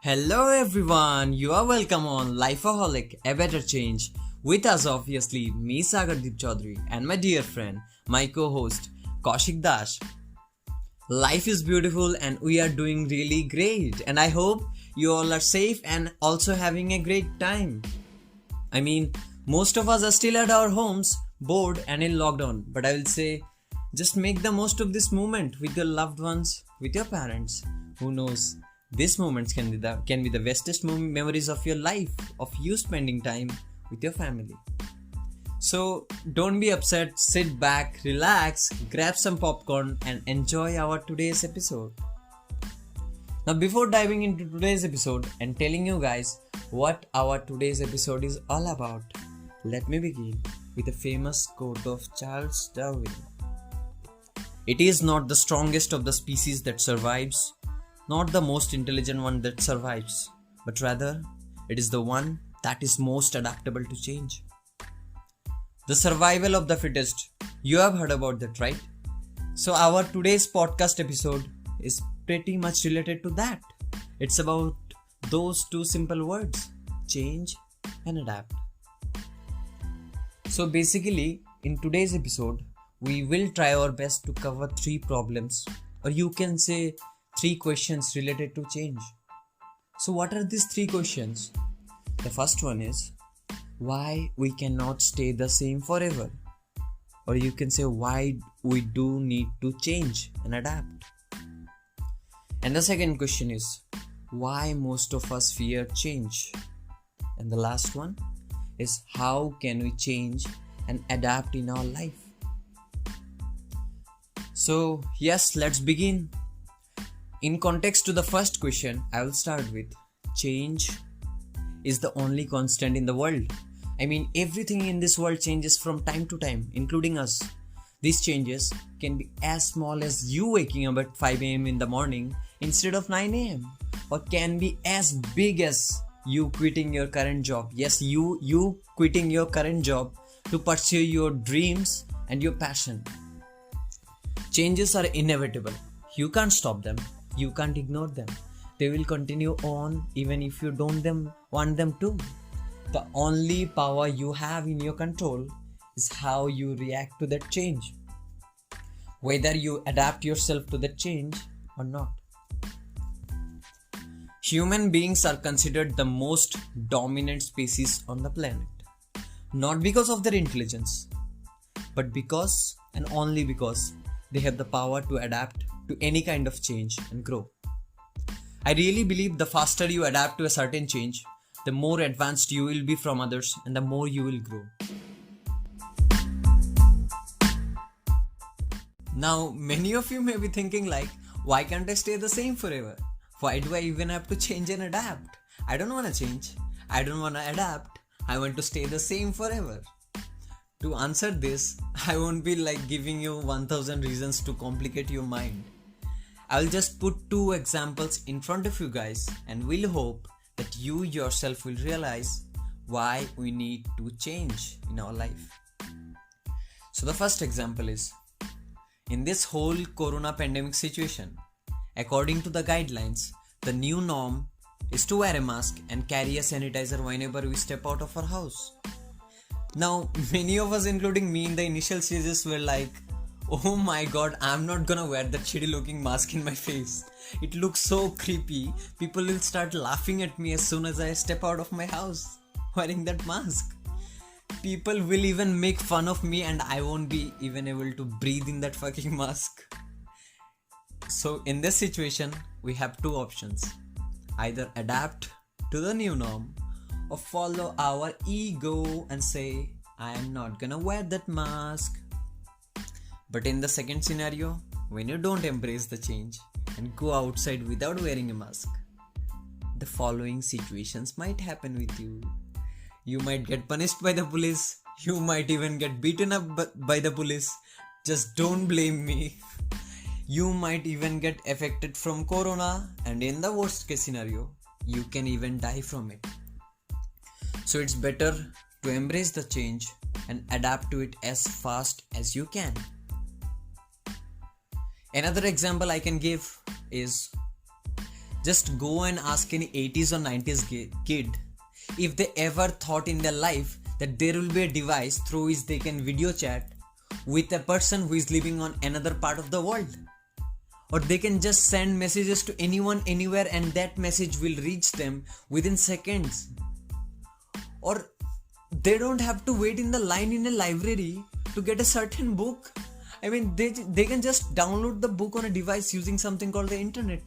Hello everyone, you are welcome on Lifeaholic, a better change. With us obviously, me Sagardeep Chaudhary and my dear friend, my co-host Kaushik Das. Life is beautiful and we are doing really great and I hope you all are safe and also having a great time. Most of us are still at our homes, bored and in lockdown, but I will say just make the most of this moment with your loved ones, with your parents. Who knows? These moments can be the bestest memories of your life, of you spending time with your family. So don't be upset, sit back, relax, grab some popcorn and enjoy our today's episode. Now before diving into today's episode and telling you guys what our today's episode is all about, let me begin with a famous quote of Charles Darwin. It is not the strongest of the species that survives, not the most intelligent one that survives, but rather it is the one that is most adaptable to change. The survival of the fittest. You have heard about that, right? So our today's podcast episode is pretty much related to that. It's about those two simple words, change and adapt. So basically, in today's episode, we will try our best to cover three problems, or you can say three questions related to change. So what are these three questions? The first one is why we cannot stay the same forever, or you can say why we do need to change and adapt. And the second question is why most of us fear change. And the last one is how can we change and adapt in our life. So yes, let's begin. In context to the first question, I will start with change is the only constant in the world. Everything in this world changes from time to time, including us. These changes can be as small as you waking up at 5 a.m. in the morning instead of 9 a.m. or can be as big as you quitting your current job. Yes, you quitting your current job to pursue your dreams and your passion. Changes are inevitable. You can't stop them. You can't ignore them. They will continue on even if you don't want them to. The only power you have in your control is how you react to that change. Whether you adapt yourself to that change or not. Human beings are considered the most dominant species on the planet. Not because of their intelligence, but because and only because they have the power to adapt to any kind of change and grow. I really believe the faster you adapt to a certain change, the more advanced you will be from others and the more you will grow. Now, many of you may be thinking why can't I stay the same forever? Why do I even have to change and adapt? I don't want to change. I don't want to adapt. I want to stay the same forever. To answer this, I won't be giving you 1000 reasons to complicate your mind. I'll just put two examples in front of you guys and we'll hope that you yourself will realize why we need to change in our life. So the first example is, in this whole corona pandemic situation, according to the guidelines, the new norm is to wear a mask and carry a sanitizer whenever we step out of our house. Now, many of us, including me in the initial stages, were like, oh my god, I'm not gonna wear that shitty looking mask in my face. It looks so creepy. People will start laughing at me as soon as I step out of my house wearing that mask. People will even make fun of me and I won't be even able to breathe in that fucking mask. So in this situation, we have two options. Either adapt to the new norm or follow our ego and say, I am not gonna wear that mask. But in the second scenario, when you don't embrace the change and go outside without wearing a mask, the following situations might happen with you. You might get punished by the police. You might even get beaten up by the police. Just don't blame me. You might even get affected from corona, and in the worst case scenario, you can even die from it. So it's better to embrace the change and adapt to it as fast as you can. Another example I can give is Just go and ask any 80s or 90s kid if they ever thought in their life that there will be a device through which they can video chat with a person who is living on another part of the world. Or they can just send messages to anyone anywhere and that message will reach them within seconds. Or they don't have to wait in the line in a library to get a certain book. I mean, they can just download the book on a device using something called the internet.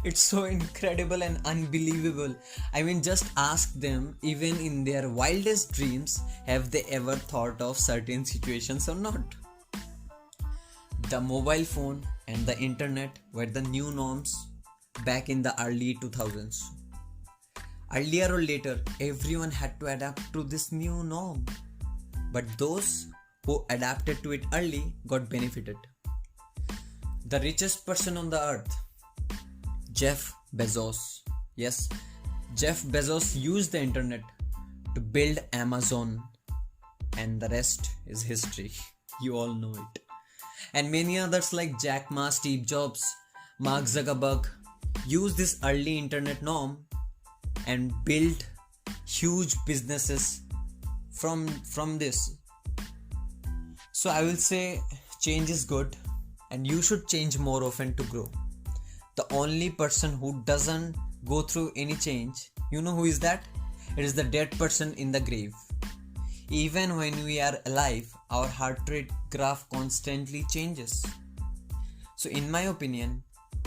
It's so incredible and unbelievable. I mean, just ask them, even in their wildest dreams, have they ever thought of certain situations or not? The mobile phone and the internet were the new norms back in the early 2000s. Earlier or later, everyone had to adapt to this new norm. But those who adapted to it early got benefited. The richest person on the earth, Jeff Bezos. Yes, Jeff Bezos used the internet to build Amazon, and the rest is history. You all know it. And many others like Jack Ma, Steve Jobs, Mark Zuckerberg used this early internet norm and built huge businesses from this. So I will say change is good and you should change more often to grow. The only person who doesn't go through any change, you know who is that? It is the dead person in the grave. Even when we are alive, our heart rate graph constantly changes. So in my opinion,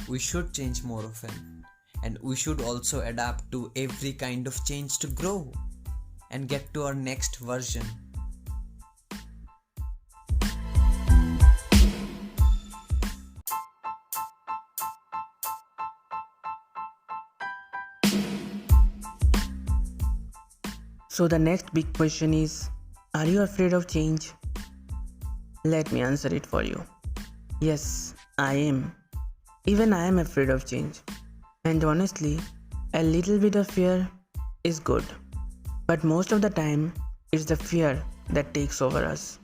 we should change more often. And we should also adapt to every kind of change to grow and get to our next version. So the next big question is, are you afraid of change? Let me answer it for you. Yes, I am. Even I am afraid of change. And honestly, a little bit of fear is good. But most of the time, it's the fear that takes over us.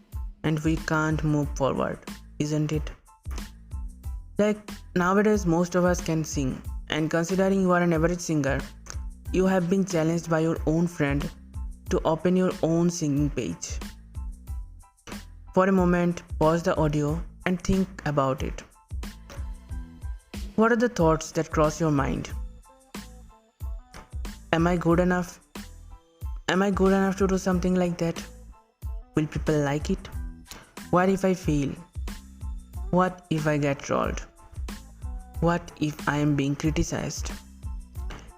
And we can't move forward, isn't it? Like nowadays, most of us can sing. And considering you are an average singer, you have been challenged by your own friend to open your own singing page. For a moment, pause the audio and think about it. What are the thoughts that cross your mind? Am I good enough? Am I good enough to do something like that? Will people like it? What if I fail? What if I get trolled? What if I am being criticized?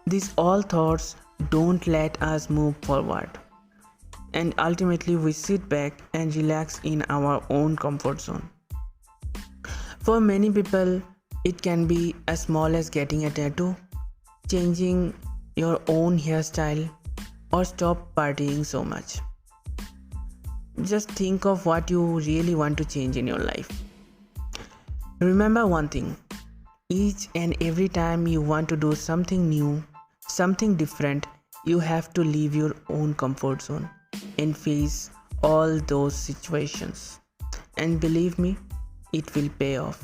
These all thoughts don't let us move forward. And ultimately we sit back and relax in our own comfort zone. For many people, it can be as small as getting a tattoo, changing your own hairstyle, or stop partying so much. Just think of what you really want to change in your life. Remember one thing, each and every time you want to do something new, something different, you have to leave your own comfort zone and face all those situations. And believe me, it will pay off.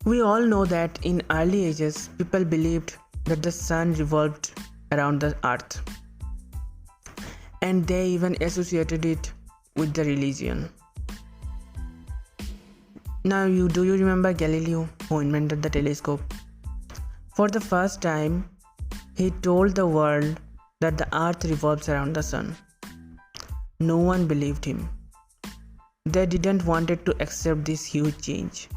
We all know that in early ages, people believed that the sun revolved around the earth. And they even associated it with the religion. Now, do you remember Galileo, who invented the telescope? For the first time, he told the world that the earth revolves around the sun. No one believed him. They didn't wanted to accept this huge change.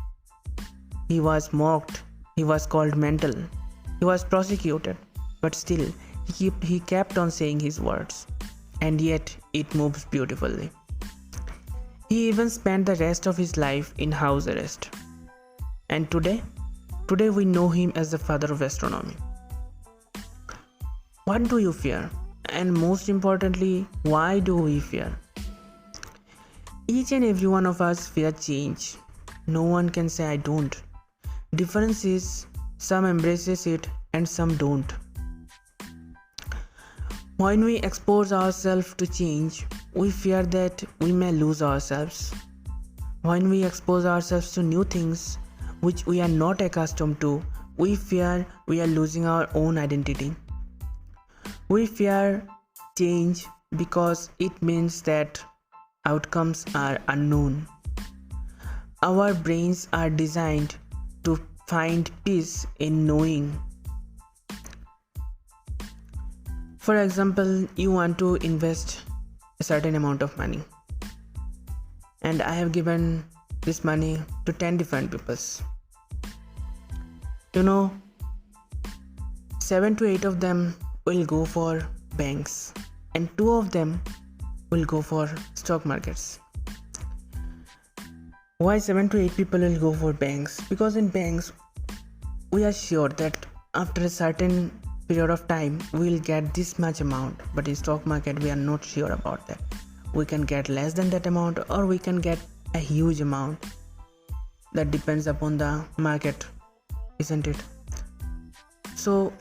He was mocked, he was called mental, he was prosecuted, but still he kept on saying his words, and yet it moves beautifully. He even spent the rest of his life in house arrest. And today we know him as the father of astronomy. What do you fear? And most importantly, why do we fear? Each and every one of us fear change. No one can say I don't. Difference is some embraces it and some don't. When we expose ourselves to change, we fear that we may lose ourselves. When we expose ourselves to new things, which we are not accustomed to, we fear we are losing our own identity. We fear change because it means that outcomes are unknown. Our brains are designed to find peace in knowing. For example, you want to invest a certain amount of money, and I have given this money to 10 different people. 7 to 8 of them will go for banks, and 2 of them will go for stock markets. Why 7 to 8 people will go for banks? Because in banks, we are sure that after a certain period of time we will get this much amount, but in stock market we are not sure about that. We can get less than that amount, or we can get a huge amount. That depends upon the market, isn't it? So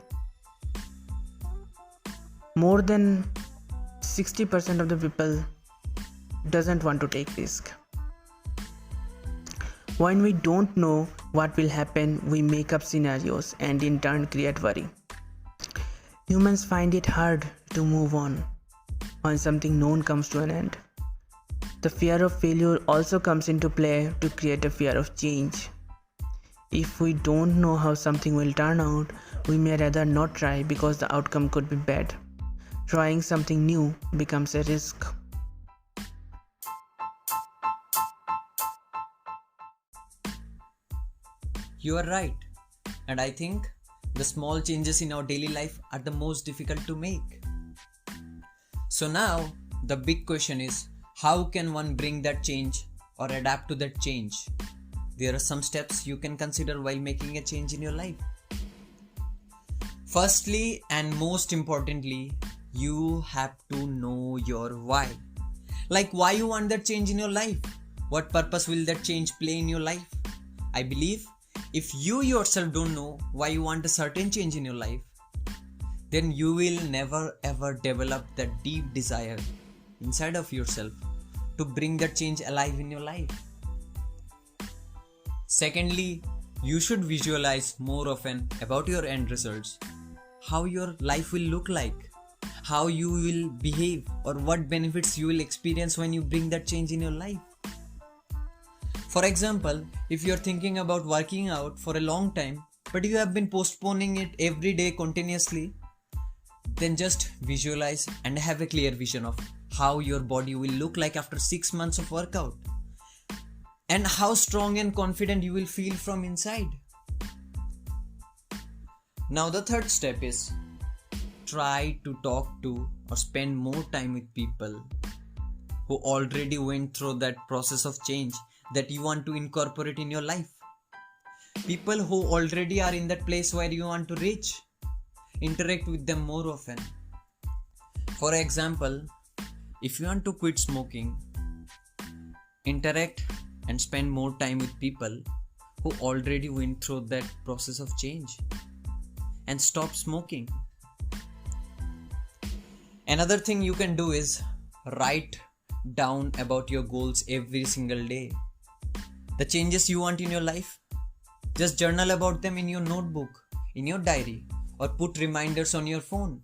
more than 60% of the people doesn't want to take risk. When we don't know what will happen, we make up scenarios and in turn create worry. Humans find it hard to move on when something known comes to an end. The fear of failure also comes into play to create a fear of change. If we don't know how something will turn out, we may rather not try because the outcome could be bad. Trying something new becomes a risk. You are right. And I think the small changes in our daily life are the most difficult to make. So now, the big question is, how can one bring that change or adapt to that change? There are some steps you can consider while making a change in your life. Firstly, and most importantly, you have to know your why. Like why you want that change in your life. What purpose will that change play in your life? I believe if you yourself don't know why you want a certain change in your life, then you will never ever develop that deep desire inside of yourself to bring that change alive in your life. Secondly, you should visualize more often about your end results, how your life will look like, how you will behave, or what benefits you will experience when you bring that change in your life. For example, if you are thinking about working out for a long time, but you have been postponing it every day continuously, then just visualize and have a clear vision of how your body will look like after 6 months of workout, and how strong and confident you will feel from inside. Now the third step is try to talk to or spend more time with people who already went through that process of change that you want to incorporate in your life. People who already are in that place where you want to reach. Interact with them more often. For example, if you want to quit smoking, interact and spend more time with people who already went through that process of change and stop smoking. Another thing you can do is write down about your goals every single day. The changes you want in your life, just journal about them in your notebook, in your diary, or put reminders on your phone.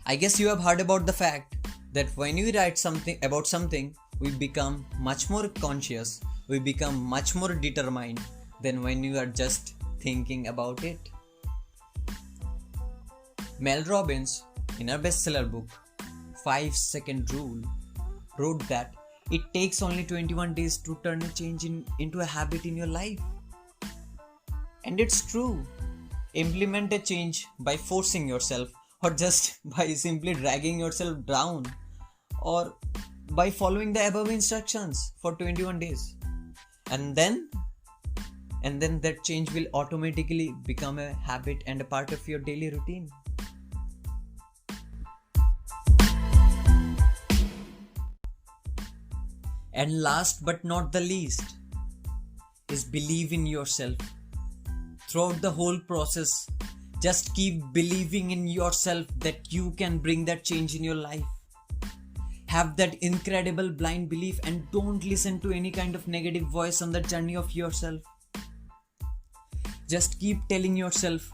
I guess you have heard about the fact that when we write something about something, we become much more conscious, we become much more determined than when you are just thinking about it. Mel Robbins, in her bestseller book, 5-Second Rule, wrote that it takes only 21 days to turn a change into a habit in your life. And it's true. Implement a change by forcing yourself, or just by simply dragging yourself down, or by following the above instructions for 21 days. And then that change will automatically become a habit and a part of your daily routine. And last but not the least is believe in yourself. Throughout the whole process, just keep believing in yourself that you can bring that change in your life. Have that incredible blind belief and don't listen to any kind of negative voice on the journey of yourself. Just keep telling yourself,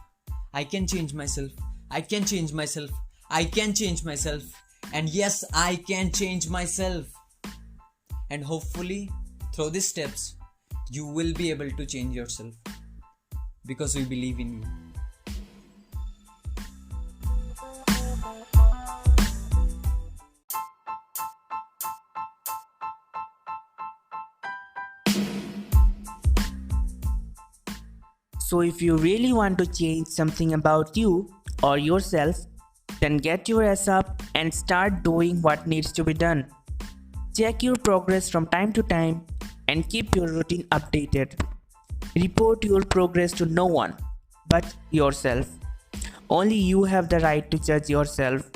I can change myself, I can change myself, I can change myself, and yes, I can change myself. And hopefully, through these steps, you will be able to change yourself because we believe in you. So if you really want to change something about you or yourself, then get your ass up and start doing what needs to be done. Check your progress from time to time and keep your routine updated. Report your progress to no one but yourself. Only you have the right to judge yourself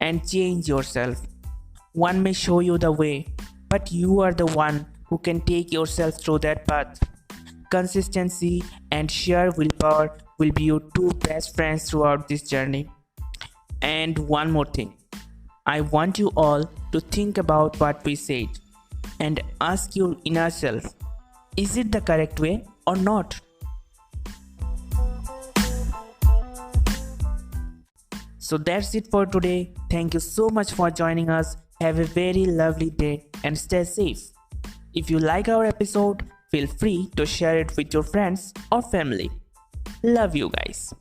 and change yourself. One may show you the way, but you are the one who can take yourself through that path. Consistency and sheer willpower will be your two best friends throughout this journey. And one more thing, I want you all to think about what we said and ask your inner self, is it the correct way or not? So that's it for today. Thank you so much for joining us. Have a very lovely day and stay safe. If you like our episode, feel free to share it with your friends or family. Love you guys.